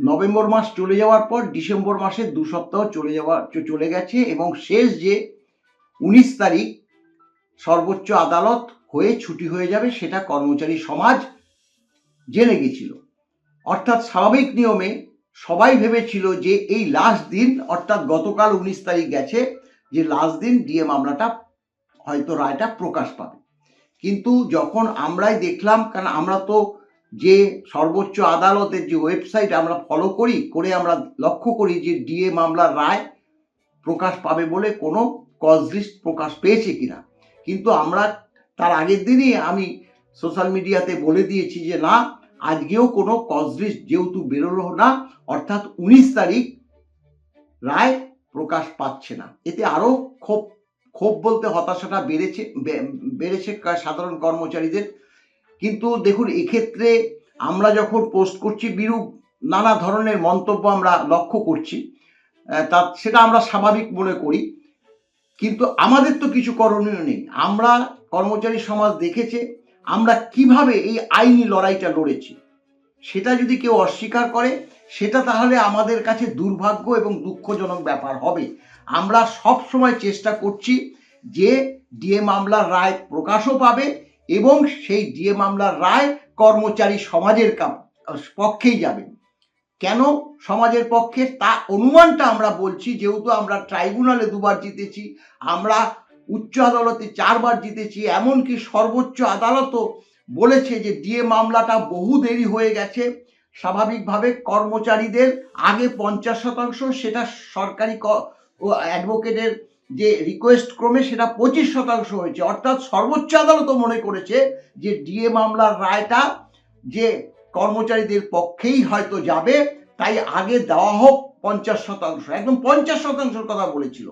November মাস চলে যাওয়ার পর ডিসেম্বর মাসের 2 সপ্তাহ চলে গেছে এবং শেষ যে 19 তারিখ সর্বোচ্চ আদালত হয়ে ছুটি হয়ে যাবে সেটা কর্মচারী সমাজ জেনে গেছিল। অর্থাৎ স্বাভাবিক নিয়মে সবাই ভেবেছিল যে এই লাস্ট দিন, অর্থাৎ গতকাল 19 তারিখ গেছে, যে লাস্ট দিন ডিএ মামলাটা হয়তো রায়টা প্রকাশ পাবে। কিন্তু যখন আমরাই দেখলাম, কারণ আমরা তো যে সর্বোচ্চ আদালতের যে ওয়েবসাইট আমরা ফলো করে আমরা লক্ষ্য করি যে ডিএ মামলার রায় প্রকাশ পাবে বলে কোনো কজ লিস্ট প্রকাশ পেয়েছে কিনা। কিন্তু আমরা তার আগের দিনই আমি সোশ্যাল মিডিয়াতে বলে দিয়েছি যে না, আজকেও কোনো কজ লিস্ট যেহেতু বেরোলো না, অর্থাৎ 19 তারিখ রায় প্রকাশ পাচ্ছে না। এতে আরও ক্ষোভ বলতে হতাশাটা বেড়েছে সাধারণ কর্মচারীদের। কিন্তু দেখুন, এক্ষেত্রে আমরা যখন পোস্ট করছি বিরূপ নানা ধরনের মন্তব্য আমরা লক্ষ্য করছি, সেটা আমরা স্বাভাবিক মনে করি, কিন্তু আমাদের তো কিছু করণীয় নেই। আমরা কর্মচারী সমাজ দেখেছে আমরা কিভাবে এই আইনি লড়াইটা লড়েছি। সেটা যদি কেউ অস্বীকার করে সেটা তাহলে আমাদের কাছে দুর্ভাগ্য এবং দুঃখজনক ব্যাপার হবে। আমরা সব সময় চেষ্টা করছি যে ডিএ মামলার রায় প্রকাশও পাবে এবং সেই ডিএ মামলার রায় কর্মচারী সমাজের পক্ষেই যাবে। কেন সমাজের পক্ষে তা অনুমানটা আমরা বলছি, যেহেতু আমরা ট্রাইব্যুনালে 2 বার জিতেছি, আমরা উচ্চ আদালতে 4 বার জিতেছি, এমনকি সর্বোচ্চ আদালতও বলেছে যে ডিএ মামলাটা বহু দেরি হয়ে গেছে। স্বাভাবিকভাবে কর্মচারীদের আগে 50%, সেটা সরকারি অ্যাডভোকেটের যে রিকোয়েস্ট ক্রমে সেটা 25% হয়েছে। অর্থাৎ সর্বোচ্চ আদালতও মনে করেছে যে ডিএ মামলার রায়টা যে কর্মচারীদের পক্ষেই হয়তো যাবে, তাই আগে দেওয়া হোক 50%, একদম 50%-র কথা বলেছিল।